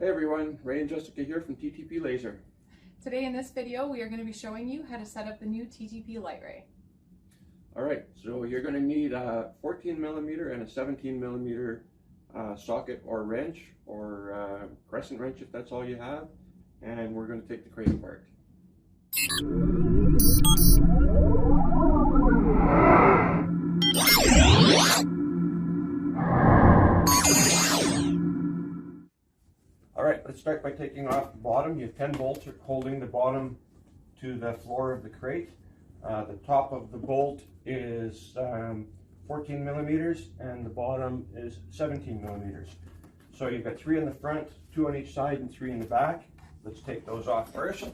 Hey everyone, Ray and Jessica here from TTP Laser. Today in this video we are going to be showing you how to set up the new TTP LiteRay. Alright, so you're going to need a 14mm and a 17mm socket or wrench or crescent wrench if that's all you have, and we're going to take the crate apart. Alright, let's start by taking off the bottom. You have 10 bolts holding the bottom to the floor of the crate. The top of the bolt is 14mm and the bottom is 17mm. So you've got 3 in the front, 2 on each side and 3 in the back. Let's take those off first.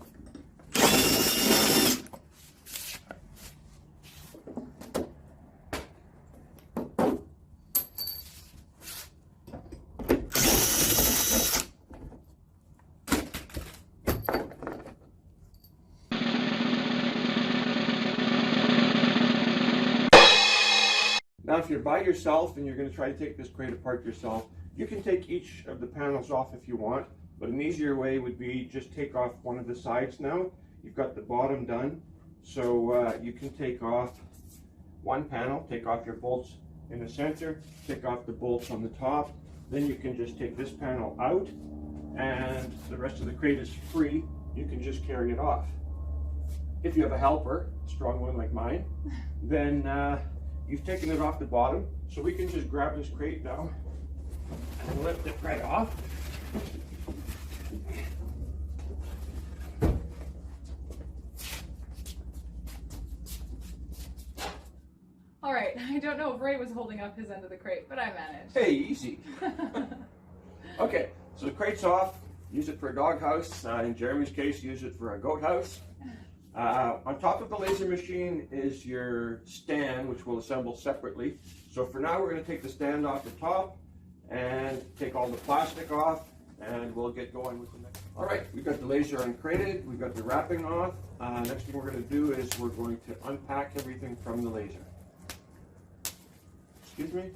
Now if you're by yourself and you're going to try to take this crate apart yourself, you can take each of the panels off if you want, but an easier way would be just take off one of the sides now. You've got the bottom done, so you can take off one panel, take off your bolts in the center, take off the bolts on the top, then you can just take this panel out and the rest of the crate is free. You can just carry it off. If you have a helper, a strong one like mine, then you've taken it off the bottom, so we can just grab this crate now and lift it right off. Alright, I don't know if Ray was holding up his end of the crate, but I managed. Hey, easy. Okay, so the crate's off. Use it for a dog house. In Jeremy's case, use it for a goat house. On top of the laser machine is your stand, which we'll assemble separately. So for now, we're going to take the stand off the top and take all the plastic off, and we'll get going with the next. All right, we've got the laser uncrated, we've got the wrapping off. Next thing we're going to do is we're going to unpack everything from the laser. Excuse me?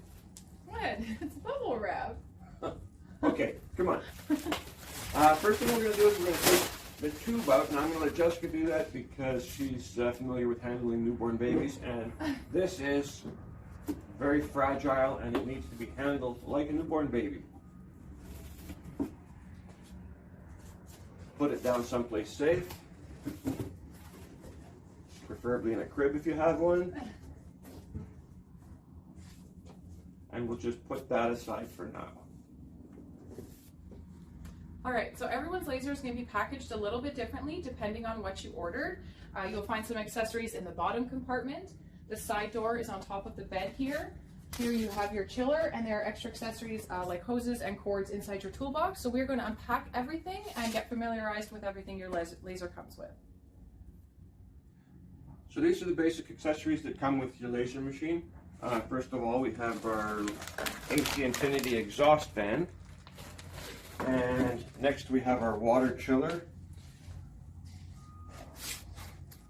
What? It's bubble wrap. Okay, come on. First thing we're going to do is we're going to take the tube out, and I'm going to let Jessica do that because she's familiar with handling newborn babies, and this is very fragile and it needs to be handled like a newborn baby. Put it down someplace safe, preferably in a crib if you have one, and we'll just put that aside for now. Alright, so everyone's laser is going to be packaged a little bit differently depending on what you ordered. You'll find some accessories in the bottom compartment. The side door is on top of the bed here. Here you have your chiller, and there are extra accessories like hoses and cords inside your toolbox. So we're going to unpack everything and get familiarized with everything your laser comes with. So these are the basic accessories that come with your laser machine. First of all, we have our AC Infinity exhaust fan. And next we have our water chiller.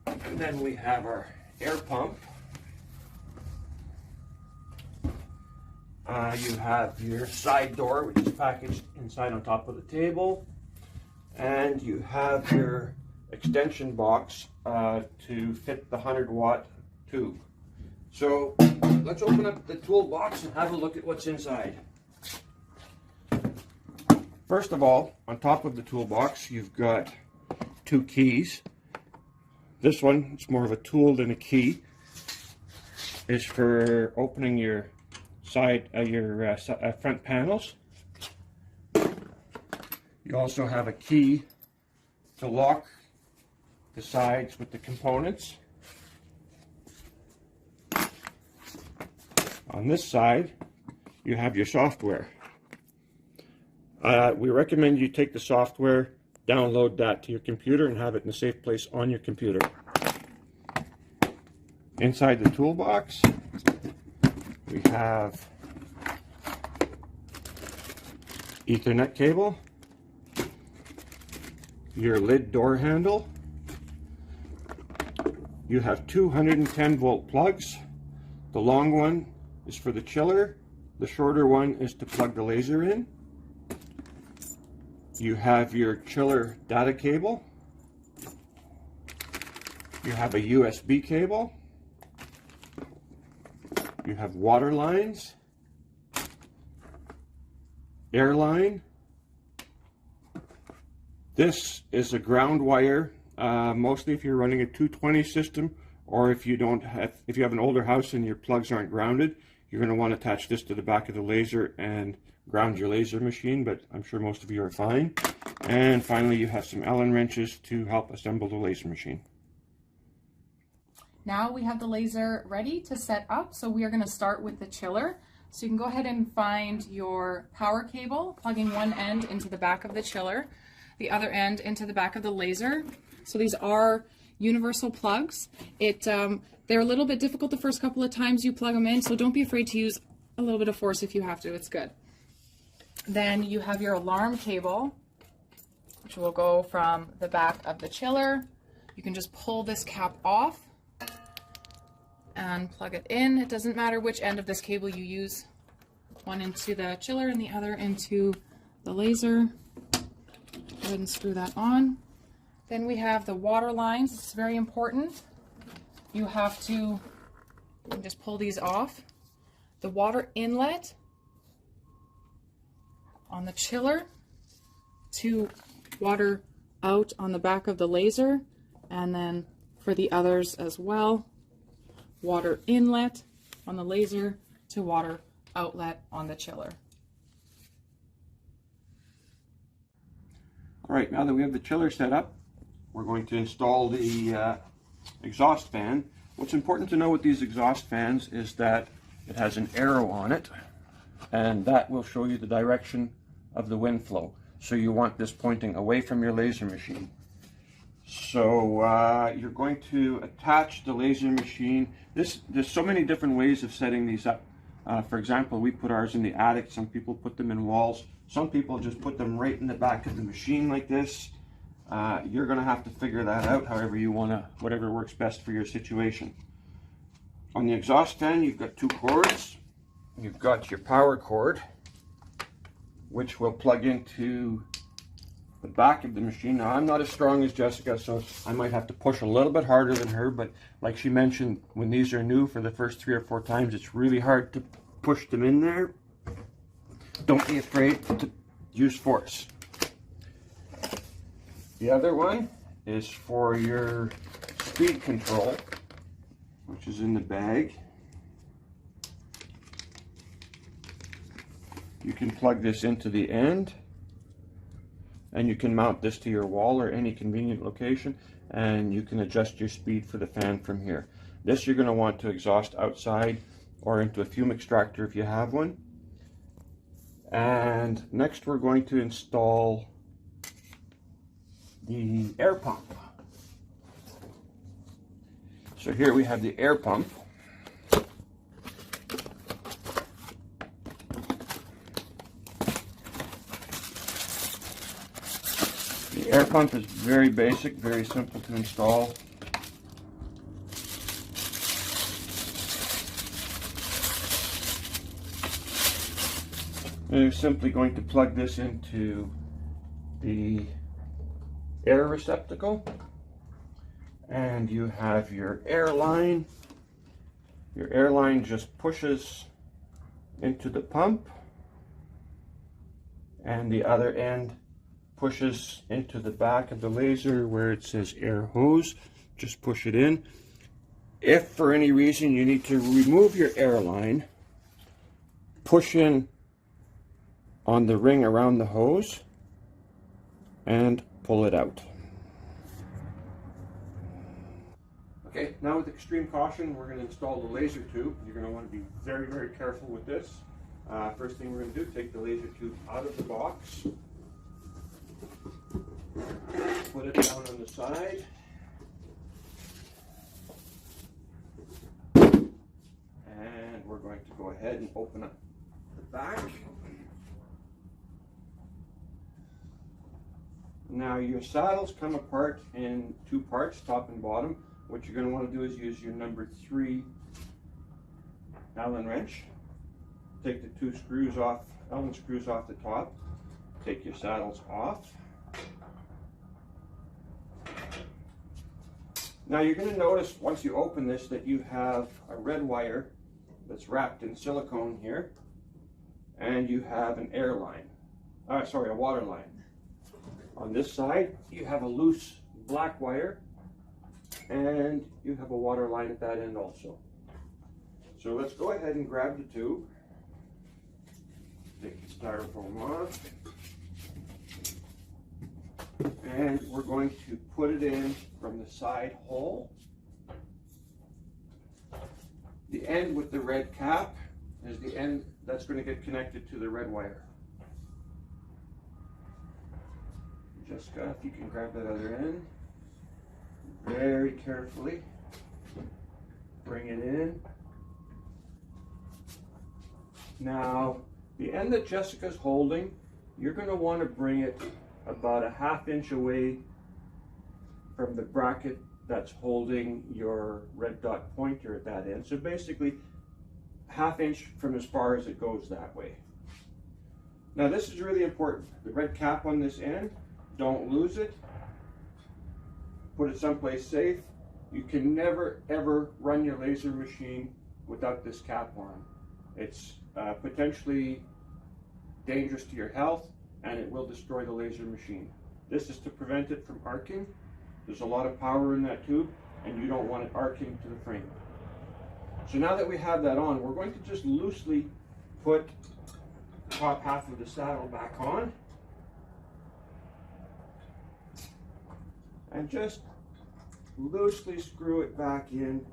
And then we have our air pump. You have your side door, which is packaged inside on top of the table. And you have your extension box to fit the 100-watt tube. So let's open up the toolbox and have a look at what's inside. First of all, on top of the toolbox, you've got 2 keys. This one, it's more of a tool than a key, is for opening your front panels. You also have a key to lock the sides with the components. On this side, you have your software. We recommend you take the software, download that to your computer, and have it in a safe place on your computer. Inside the toolbox, we have Ethernet cable, your lid door handle. You have 210-volt plugs. The long one is for the chiller. The shorter one is to plug the laser in. You have your chiller data cable. You have a USB cable. You have water lines, air line. This is a ground wire, mostly if you're running a 220 system, or if you have an older house and your plugs aren't grounded, you're going to want to attach this to the back of the laser and ground your laser machine, but I'm sure most of you are fine. And finally, you have some Allen wrenches to help assemble the laser machine. Now we have the laser ready to set up, so we are going to start with the chiller. So you can go ahead and find your power cable, plugging one end into the back of the chiller, the other end into the back of the laser. So these are universal plugs. They're a little bit difficult the first couple of times you plug them in, so don't be afraid to use a little bit of force if you have to. It's good. Then you have your alarm cable, which will go from the back of the chiller. You can just pull this cap off and plug it in. It doesn't matter which end of this cable you use. One into the chiller and the other into the laser. Go ahead and screw that on. Then we have the water lines. It's very important. You have to just pull these off. The water inlet on the chiller to water out on the back of the laser, and then for the others as well, water inlet on the laser to water outlet on the chiller. All right, now that we have the chiller set up, we're going to install the exhaust fan. What's important to know with these exhaust fans is that it has an arrow on it, and that will show you the direction of the wind flow. So you want this pointing away from your laser machine. So you're going to attach the laser machine. There's so many different ways of setting these up. For example, we put ours in the attic. Some people put them in walls. Some people just put them right in the back of the machine like this. You're going to have to figure that out however you want to, whatever works best for your situation. On the exhaust fan, you've got two cords. You've got your power cord, which will plug into the back of the machine. Now, I'm not as strong as Jessica, so I might have to push a little bit harder than her, but like she mentioned, when these are new for the first 3 or 4 times, it's really hard to push them in there. Don't be afraid to use force. The other one is for your speed control, which is in the bag. You can plug this into the end, and you can mount this to your wall or any convenient location, and you can adjust your speed for the fan from here. This you're going to want to exhaust outside or into a fume extractor if you have one. And next we're going to install the air pump. So here we have the air pump. The air pump is very basic, very simple to install. And you're simply going to plug this into the air receptacle, and you have your air line. Your air line just pushes into the pump, and the other end pushes into the back of the laser where it says air hose. Just push it in. If for any reason you need to remove your air line, push in on the ring around the hose and pull it out. Okay, now with extreme caution, we're going to install the laser tube. You're going to want to be very, very careful with this. First thing we're going to do, take the laser tube out of the box, put it down on the side, and we're going to go ahead and open up the back. Now your saddles come apart in 2 parts, top and bottom. What you're going to want to do is use your number 3 Allen wrench. Take the 2 screws off, Allen screws off the top, take your saddles off. Now you're going to notice once you open this that you have a red wire that's wrapped in silicone here, and you have an air line, a water line. On this side you have a loose black wire, and you have a water line at that end also. So let's go ahead and grab the tube, take the styrofoam off, and we're going to put it in from the side hole. The end with the red cap is the end that's going to get connected to the red wire. Jessica, if you can grab that other end, very carefully bring it in. Now, the end that Jessica's holding, you're going to want to bring it about a ½ inch away from the bracket that's holding your red dot pointer at that end. So basically, ½ inch from as far as it goes that way. Now this is really important. The red cap on this end, don't lose it. Put it someplace safe. You can never ever run your laser machine without this cap on. It's potentially dangerous to your health, and it will destroy the laser machine. This is to prevent it from arcing. There's a lot of power in that tube, and you don't want it arcing to the frame. So now that we have that on, we're going to just loosely put the top half of the saddle back on, and just loosely screw it back in,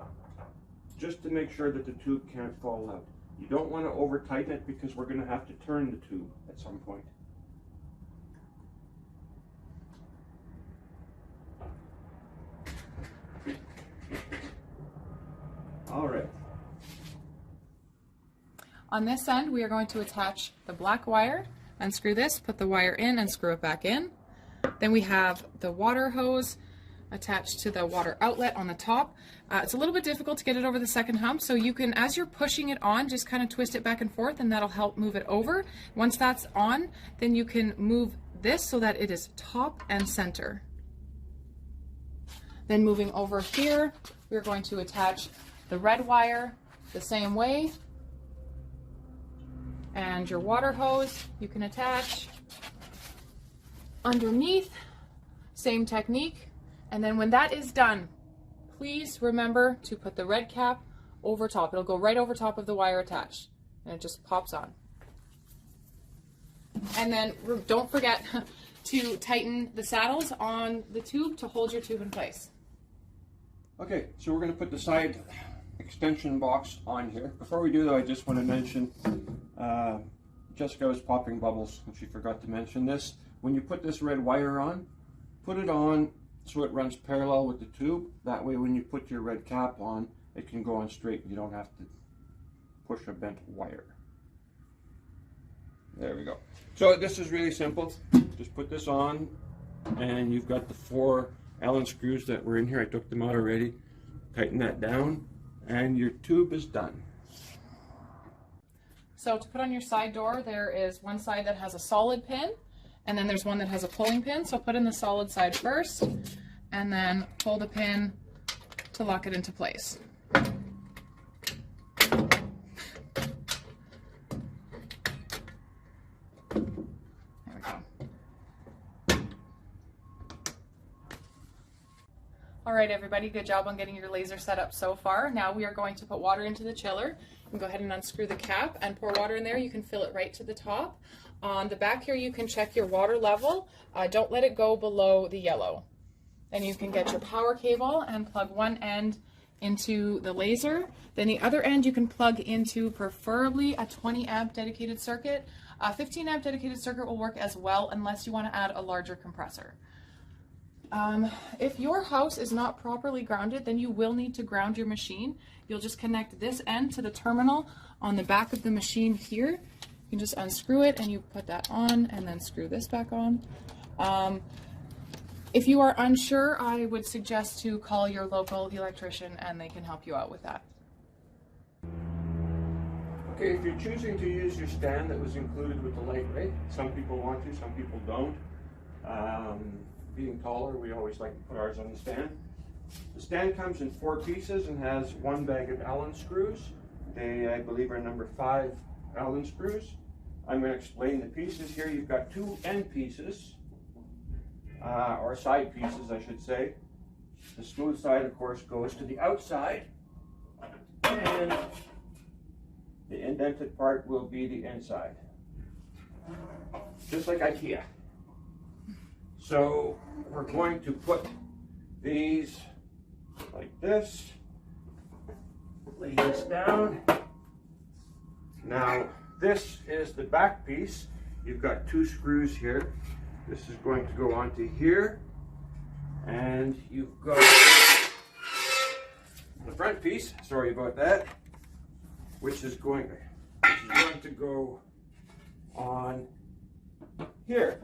just to make sure that the tube can't fall out. You don't want to over tighten it because we're going to have to turn the tube at some point. All right. On this end, we are going to attach the black wire, unscrew this, put the wire in and screw it back in. Then we have the water hose attached to the water outlet on the top. It's a little bit difficult to get it over the second hump, so you can, as you're pushing it on, just kind of twist it back and forth, and that'll help move it over. Once that's on, then you can move this so that it is top and center. Then moving over here, we're going to attach the red wire the same way, and your water hose you can attach underneath, same technique. And then when that is done, please remember to put the red cap over top. It'll go right over top of the wire attached, and it just pops on. And then don't forget to tighten the saddles on the tube to hold your tube in place. Okay, so we're going to put the side extension box on here. Before we do though, I just want to mention, Jessica was popping bubbles and she forgot to mention this. When you put this red wire on, put it on so it runs parallel with the tube. That way when you put your red cap on, it can go on straight and you don't have to push a bent wire. There we go. So this is really simple. Just put this on, and you've got the 4 Allen screws that were in here. I took them out already. Tighten that down, and your tube is done. So to put on your side door, there is one side that has a solid pin, and then there's one that has a pulling pin. So put in the solid side first, and then pull the pin to lock it into place. All right, everybody, good job on getting your laser set up so far. Now we are going to put water into the chiller. You can go ahead and unscrew the cap and pour water in there. You can fill it right to the top. On the back here, you can check your water level. Don't let it go below the yellow. Then you can get your power cable and plug one end into the laser. Then the other end you can plug into preferably a 20 amp dedicated circuit. A 15 amp dedicated circuit will work as well unless you want to add a larger compressor. If your house is not properly grounded, then you will need to ground your machine. You'll just connect this end to the terminal on the back of the machine here. You can just unscrew it and you put that on and then screw this back on. If you are unsure, I would suggest to call your local electrician and they can help you out with that. Okay, if you're choosing to use your stand that was included with the LiteRay, some people want to, some people don't. Being taller, we always like to put ours on the stand. The stand comes in 4 pieces and has 1 bag of Allen screws. They, I believe, are number 5 Allen screws. I'm going to explain the pieces here. You've got 2 end pieces, or side pieces, I should say. The smooth side, of course, goes to the outside, and the indented part will be the inside, just like IKEA. So we're going to put these like this, lay this down. Now this is the back piece. You've got 2 screws here. This is going to go onto here, and you've got the front piece, sorry about that, which is going to go on here.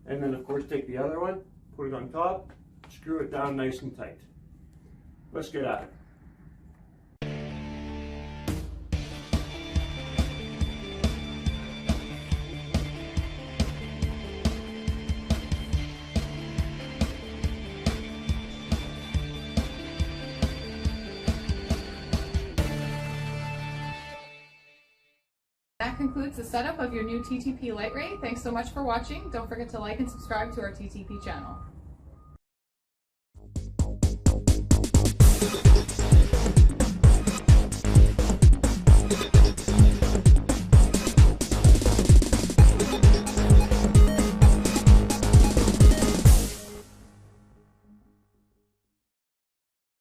And then of course take the other one, put it on top, screw it down nice and tight. Let's get at it. That concludes the setup of your new TTP LiteRay. Thanks so much for watching. Don't forget to like and subscribe to our TTP channel.